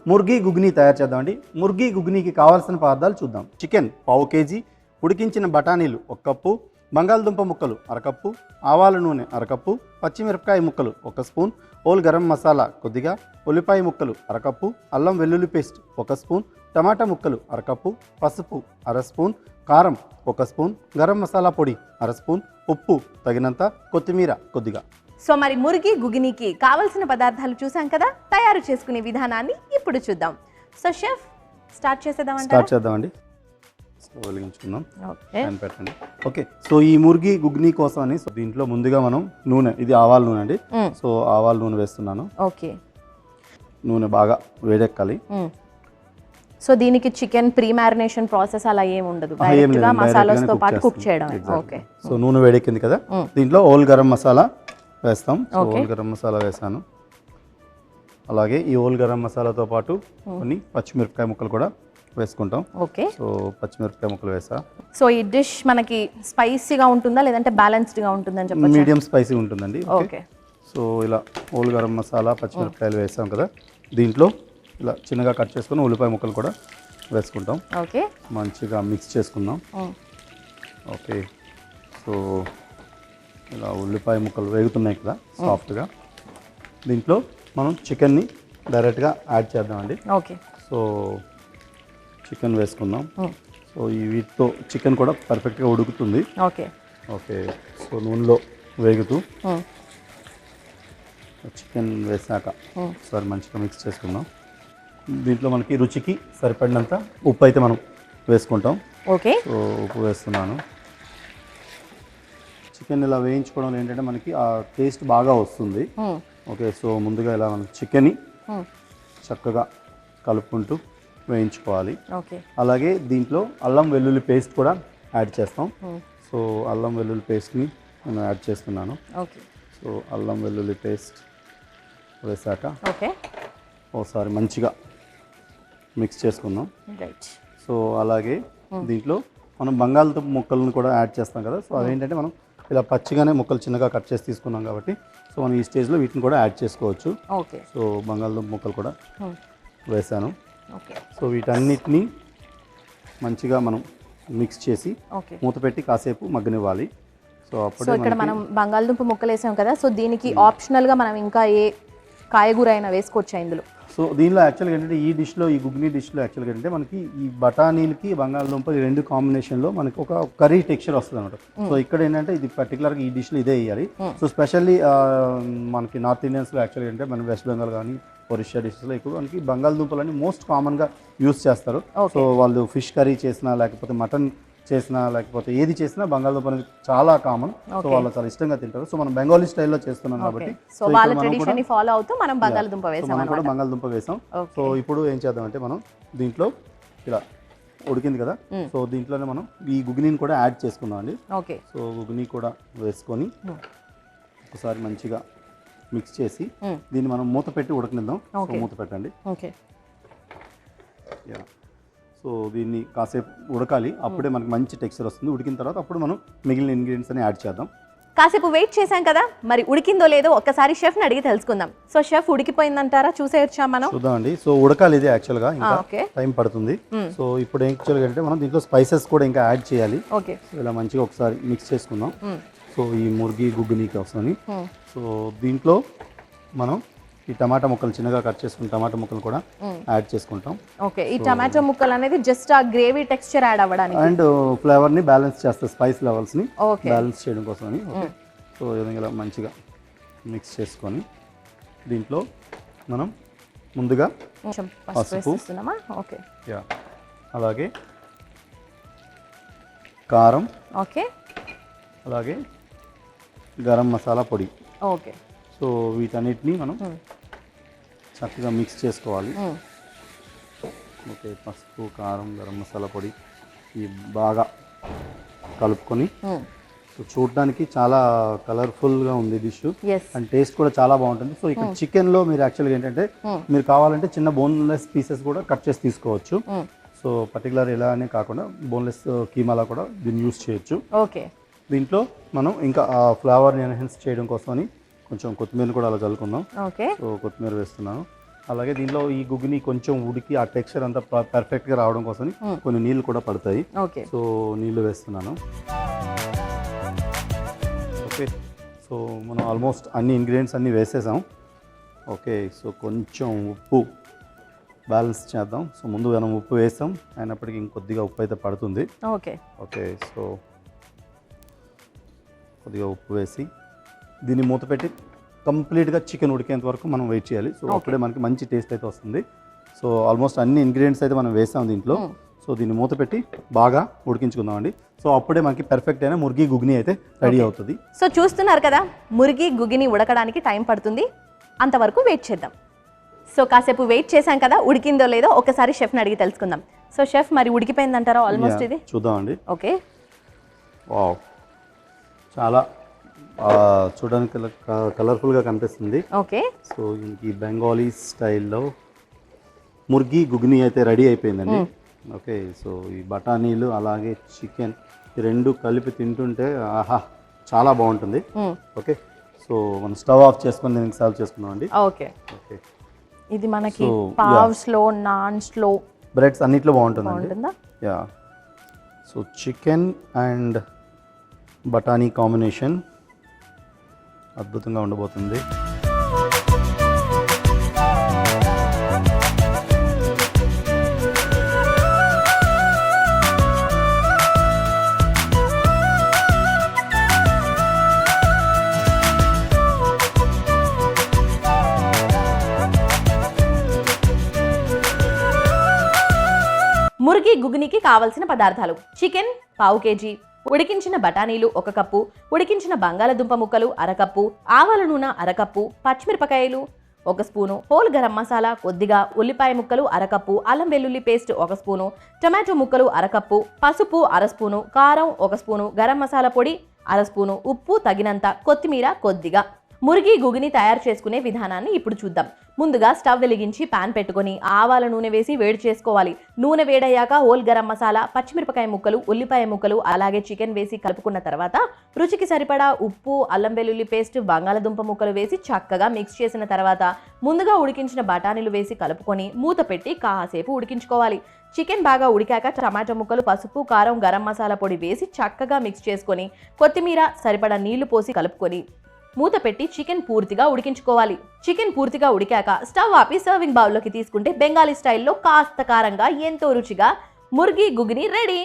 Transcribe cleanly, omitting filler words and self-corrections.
ముర్గి గుగ్ని తయారు చేద్దామండి. ముర్గి గుగ్నికి కావాల్సిన పదార్థాలు చూద్దాం. చికెన్ పావు కేజీ, ఉడికించిన బఠానీలు 1 కప్పు, బంగాళదుంప ముక్కలు 1/2 కప్పు, ఆవాల నూనె 1/2 కప్పు, పచ్చిమిరపకాయ ముక్కలు 1 స్పూన్, హోల్ గరం మసాలా కొద్దిగా, ఉల్లిపాయ ముక్కలు 1/2 కప్పు, అల్లం వెల్లుల్లి పేస్ట్ 1 స్పూన్, టమాటా ముక్కలు 1/2 కప్పు, పసుపు 1/2 స్పూన్, కారం 1 స్పూన్, గరం మసాలా పొడి 1/2 స్పూన్, ఉప్పు తగినంత, కొత్తిమీర కొద్దిగా. సో మరి మురిగి గుగినికి కావాల్సిన పదార్థాలు చూసాం కదా, తయారు చేసుకునే విధానాన్ని ఇప్పుడు చూద్దాం. సో షెఫ్ స్టార్ట్ చేద్దామండి. వెలిగించుకుందాం, పెట్టండి. ఓకే, సో ఈ ముర్గి గుగ్ని కోసం అని దీంట్లో ముందుగా మనం నూనె, ఇది ఆవాల నూనె అండి. సో ఆవాల నూనె వేస్తున్నాను. ఓకే, నూనె బాగా వేడెక్కాలి. సో దీనికి చికెన్ ప్రీ మ్యారినేషన్ ప్రాసెస్ అలా ఏమి ఉండదు, మసాలాతో పాటు కుక్ చేయడం. ఓకే, సో నూనె వేడెక్కింది కదా, దీంట్లో హోల్ గరం మసాలా వేస్తాం. హోల్ గరం మసాలా వేసాను. అలాగే ఈ హోల్ గరం మసాలాతో పాటు కొన్ని పచ్చిమిరపకాయ ముక్కలు కూడా వేసుకుంటాం. ఓకే, సో పచ్చిమిరపకాయ ముక్కలు వేసా. సో ఈ డిష్ మనకి స్పైసీగా ఉంటుందా లేదంటే బ్యాలెన్స్డ్గా ఉంటుందని చెప్పండి? మీడియం స్పైసీ ఉంటుందండి. ఓకే, సో ఇలా హోల్ గరం మసాలా పచ్చిమిరపకాయలు వేసాం కదా, దీంట్లో ఇలా చిన్నగా కట్ చేసుకుని ఉల్లిపాయ ముక్కలు కూడా వేసుకుంటాం. ఓకే, మంచిగా మిక్స్ చేసుకుందాం. ఓకే, సో ఇలా ఉల్లిపాయ ముక్కలు వేగుతున్నాయి కదా సాఫ్ట్గా, దీంట్లో మనం చికెన్ని డైరెక్ట్గా యాడ్ చేద్దామండి. ఓకే, సో చికెన్ వేసుకుందాం. సో ఈ వీటితో చికెన్ కూడా పర్ఫెక్ట్గా ఉడుకుతుంది. ఓకే, ఓకే, సో నూనెలో వేగుతూ చికెన్ వేసాక ఒకసారి మంచిగా మిక్స్ చేసుకుందాం. దీంట్లో మనకి రుచికి సరిపడినంత ఉప్పు అయితే మనం వేసుకుంటాం. ఓకే, సో ఉప్పు వేస్తున్నాను. చికెన్ ఇలా వేయించుకోవడం ఏంటంటే మనకి ఆ టేస్ట్ బాగా వస్తుంది. ఓకే, సో ముందుగా ఇలా మనం చికెన్ని చక్కగా కలుపుకుంటూ వేయించుకోవాలి. ఓకే, అలాగే దీంట్లో అల్లం వెల్లుల్లి పేస్ట్ కూడా యాడ్ చేస్తాం. సో అల్లం వెల్లుల్లి పేస్ట్ని నేను యాడ్ చేస్తున్నాను. ఓకే, సో అల్లం వెల్లుల్లి పేస్ట్ వేసాక ఓకే ఒకసారి మంచిగా మిక్స్ చేసుకుందాం. రైట్. సో అలాగే దీంట్లో మనం బంగాళదుంప ముక్కలను కూడా యాడ్ చేస్తాం కదా, సో అదేంటంటే మనం ఇలా పచ్చిగానే ముక్కలు చిన్నగా కట్ చేసి తీసుకున్నాం కాబట్టి సో మనం ఈ స్టేజ్లో వీటిని కూడా యాడ్ చేసుకోవచ్చు. ఓకే, సో బంగాళదుంప ముక్కలు కూడా వేసాను. ఓకే, సో వీటన్నిటిని మంచిగా మనం మిక్స్ చేసి మూత పెట్టి కాసేపు మగ్గనివ్వాలి. సో అప్పుడే ఇక్కడ మనం బంగాళదుంప ముక్కలు వేసాం కదా, సో దీనికి ఆప్షనల్గా మనం ఇంకా ఏ కాయగూర అయినా వేసుకోవచ్చా ఇందులో? సో దీనిలో యాక్చువల్గా ఏంటంటే ఈ డిష్లో, ఈ గుగ్ని డిష్లో యాక్చువల్గా ఏంటంటే మనకి ఈ బఠానీలకి బంగాళదుంప ఈ రెండు కాంబినేషన్లో మనకి ఒక కర్రీ టెక్స్చర్ వస్తుంది అనమాట. సో ఇక్కడ ఏంటంటే ఇది పర్టికులర్గా ఈ డిష్లో ఇదే వేయాలి. సో స్పెషల్లీ మనకి నార్త్ ఇండియన్స్లో యాక్చువల్గా ఏంటంటే మన వెస్ట్ బెంగాల్ కానీ ఒరిస్సా డిషెస్లో ఎక్కువ మనకి బంగాళదుంపలని మోస్ట్ కామన్గా యూస్ చేస్తారు. సో వాళ్ళు ఫిష్ కర్రీ చేసినా లేకపోతే మటన్ చేసినా లేకపోతే ఏది చేసినా బంగాళదుంప అనేది చాలా కామన్. సో వాళ్ళు చాలా ఇష్టంగా తింటారు. సో మనం బెంగాలీ స్టైల్లో చేస్తున్నాం కాబట్టి సో వాళ్ళ ట్రెడిషన్ ఫాలో అవుతూ మనం బంగాళదుంప వేసాం. సో ఇప్పుడు ఏం చేద్దామంటే మనం దీంట్లో ఇలా ఉడికింది కదా, సో దీంట్లోనే మనం ఈ గుగ్నీని కూడా యాడ్ చేసుకుందాం అండి. ఓకే, సో గుగ్ని కూడా వేసుకొని ఒకసారి మంచిగా మిక్స్ చేసి దీన్ని మనం మూత పెట్టి ఉడకనిద్దాం. సో మూత పెట్టండి. ఓకే, సో దీన్ని కాసేపు ఉడకాలి, అప్పుడే మనకి మంచి టెక్స్చర్ వస్తుంది. ఉడికిన తర్వాత అప్పుడు మనం మిగిలిన ఇంగ్రీడియంట్స్ అని యాడ్ చేద్దాం. కాసేపు వెయిట్ చేశాం కదా, మరి ఉడికిందో లేదో ఒక్కసారి షెఫ్ని అడిగి తెలుసుకుందాం. So chef ఉడికిపోయిందంటారా? చూసేయచ్చా మనం? చూద్దామండి. సో ఉడకాలి, ఇది యాక్చువల్గా ఇంకా టైం పడుతుంది. సో ఇప్పుడు యాక్చువల్గా అంటే మనం దీంట్లో స్పైసెస్ కూడా ఇంకా యాడ్ చేయాలి. ఓకే, ఇలా మంచిగా ఒకసారి మిక్స్ చేసుకుందాం. సో ఈ ముర్గి గుగ్గుని కోసమని సో దీంట్లో మనం ఈ టమాటా ముక్కలు చిన్నగా కట్ చేసుకుని టమాటా ముక్కలు కూడా యాడ్ చేసుకుంటాం. ఓకే, ఈ టమాటా ముక్కలు అనేది జస్ట్ ఆ గ్రేవీ టెక్స్చర్ యాడ్ అవ్వడానికి అండ్ ఫ్లేవర్ని బ్యాలెన్స్ చేస్తాయి, స్పైస్ లెవెల్స్ని బ్యాలెన్స్ చేయడం కోసమని. సో ఇలా మంచిగా మిక్స్ చేసుకొని దీంట్లో మనం ముందుగా పసుపు, ఓకే, అలాగే కారం, ఓకే, అలాగే గరం మసాలా పొడి. ఓకే, సో వీటన్నిటిని మనం చక్కగా మిక్స్ చేసుకోవాలి. ఓకే, పసుపు, కారం, గరం మసాలా పొడి ఈ బాగా కలుపుకొని సో చూడడానికి చాలా కలర్ఫుల్గా ఉంది డిష్ అండ్ టేస్ట్ కూడా చాలా బాగుంటుంది. సో ఇక్కడ చికెన్లో మీరు యాక్చువల్గా ఏంటంటే మీరు కావాలంటే చిన్న బోన్లెస్ పీసెస్ కూడా కట్ చేసి తీసుకోవచ్చు. సో పర్టికులర్ ఇలా అనే కాకుండా బోన్లెస్ కీమాలా కూడా దీన్ని యూస్ చేయొచ్చు. ఓకే, దీంట్లో మనం ఇంకా ఫ్లేవర్ని ఎన్హాన్స్ చేయడం కోసమని కొంచెం కొత్తిమీర కూడా అలా చల్లుకుందాం. ఓకే, సో కొత్తిమీర వేస్తున్నాను. అలాగే దీనిలో ఈ గుగ్గిని కొంచెం ఉడికి ఆ టెక్స్చర్ అంతా పర్ఫెక్ట్గా రావడం కోసం కొన్ని నీళ్ళు కూడా పడతాయి. ఓకే. సో నీళ్ళు వేస్తున్నాను. ఓకే, సో మనం ఆల్మోస్ట్ అన్ని ఇంగ్రీడియంట్స్ అన్నీ వేసేసాం. ఓకే, సో కొంచెం ఉప్పు బ్యాలెన్స్ చేద్దాం. సో ముందు మనం ఉప్పు వేసాం, అయినప్పటికీ ఇంకొద్దిగా ఉప్పు అయితే పడుతుంది. ఓకే. ఓకే, సో కొద్దిగా ఉప్పు వేసి దీన్ని మూత పెట్టి కంప్లీట్గా చికెన్ ఉడికేంత వరకు మనం వెయిట్ చేయాలి. సో అప్పుడే మనకి మంచి టేస్ట్ అయితే వస్తుంది. సో ఆల్మోస్ట్ అన్ని ఇంగ్రీడియంట్స్ అయితే మనం వేసాం దీంట్లో. సో దీన్ని మూత పెట్టి బాగా ఉడికించుకుందామండి. సో అప్పుడే మనకి పర్ఫెక్ట్ అయిన ముర్గి గుగ్ని అయితే రెడీ అవుతుంది. సో చూస్తున్నారు కదా, ముర్గి గుగ్గిని ఉడకడానికి టైం పడుతుంది, అంతవరకు వెయిట్ చేద్దాం. సో కాసేపు వెయిట్ చేశాం కదా, ఉడికిందో లేదో ఒకసారి షెఫ్ని అడిగి తెలుసుకుందాం. సో షెఫ్, మరి ఉడికిపోయిందంటారా ఆల్మోస్ట్ ఇది? చూద్దామండి. ఓకే. వావ్, చాలా చూడడానికి కలర్ఫుల్గా కనిపిస్తుంది. ఓకే. సో ఈ బెంగాలీ స్టైల్లో ముర్గి గుగ్ని అయితే రెడీ అయిపోయిందండి. ఓకే, సో ఈ బఠానీలు అలాగే చికెన్ ఈ రెండు కలిపి తింటుంటే ఆహా చాలా బాగుంటుంది. ఓకే, సో మనం స్టవ్ ఆఫ్ చేసుకొని దీనికి సర్వ్ చేసుకుందాం అండి. ఓకే. ఓకే, ఇది మనకి పావ్స్లో, నాన్స్లో, బ్రెడ్స్ అన్నిట్లో బాగుంటుందండి. యా, సో చికెన్ అండ్ బఠానీ కాంబినేషన్ అద్భుతంగా ఉండబోతుంది. ముర్గి గుగ్నికి కావలసిన పదార్థాలు: చికెన్ పావు కేజీ, ఉడికించిన బఠానీలు 1 కప్పు, ఉడికించిన బంగాళదుంప ముక్కలు 1/2 కప్పు, ఆవాల నూనె 1/2 కప్పు, పచ్చిమిరపకాయలు 1 స్పూను, హోల్ గరం మసాలా కొద్దిగా, ఉల్లిపాయ ముక్కలు 1/2 కప్పు, అల్లం వెల్లుల్లి పేస్ట్ 1 స్పూను, టొమాటో ముక్కలు 1/2 కప్పు, పసుపు 1/2 స్పూను, కారం 1 స్పూను, గరం మసాలా పొడి 1/2 స్పూను, ఉప్పు తగినంత, కొత్తిమీర కొద్దిగా. ముర్గి గుగ్ని తయారు చేసుకునే విధానాన్ని ఇప్పుడు చూద్దాం. ముందుగా స్టవ్ వెలిగించి పాన్ పెట్టుకొని ఆవాల నూనె వేసి వేడి చేసుకోవాలి. నూనె వేడయ్యాక హోల్ గరం మసాలా, పచ్చిమిరపకాయ ముక్కలు, ఉల్లిపాయ ముక్కలు అలాగే చికెన్ వేసి కలుపుకున్న తర్వాత రుచికి సరిపడా ఉప్పు, అల్లం వెల్లుల్లి పేస్ట్, బంగాళదుంప ముక్కలు వేసి చక్కగా మిక్స్ చేసిన తర్వాత ముందుగా ఉడికించిన బఠానీలు వేసి కలుపుకొని మూత పెట్టి కాసేపు ఉడికించుకోవాలి. చికెన్ బాగా ఉడికాక టమాటో ముక్కలు, పసుపు, కారం, గరం మసాలా పొడి వేసి చక్కగా మిక్స్ చేసుకొని కొత్తిమీర సరిపడా నీళ్లు పోసి కలుపుకొని మూత పెట్టి చికెన్ పూర్తిగా ఉడికించుకోవాలి. చికెన్ పూర్తిగా ఉడికాక స్టవ్ ఆపి సర్వింగ్ బౌల్లోకి తీసుకుంటే బెంగాలీ స్టైల్లో కాస్త కారంగా ఎంతో రుచిగా ముర్గి గుగ్ని రెడీ.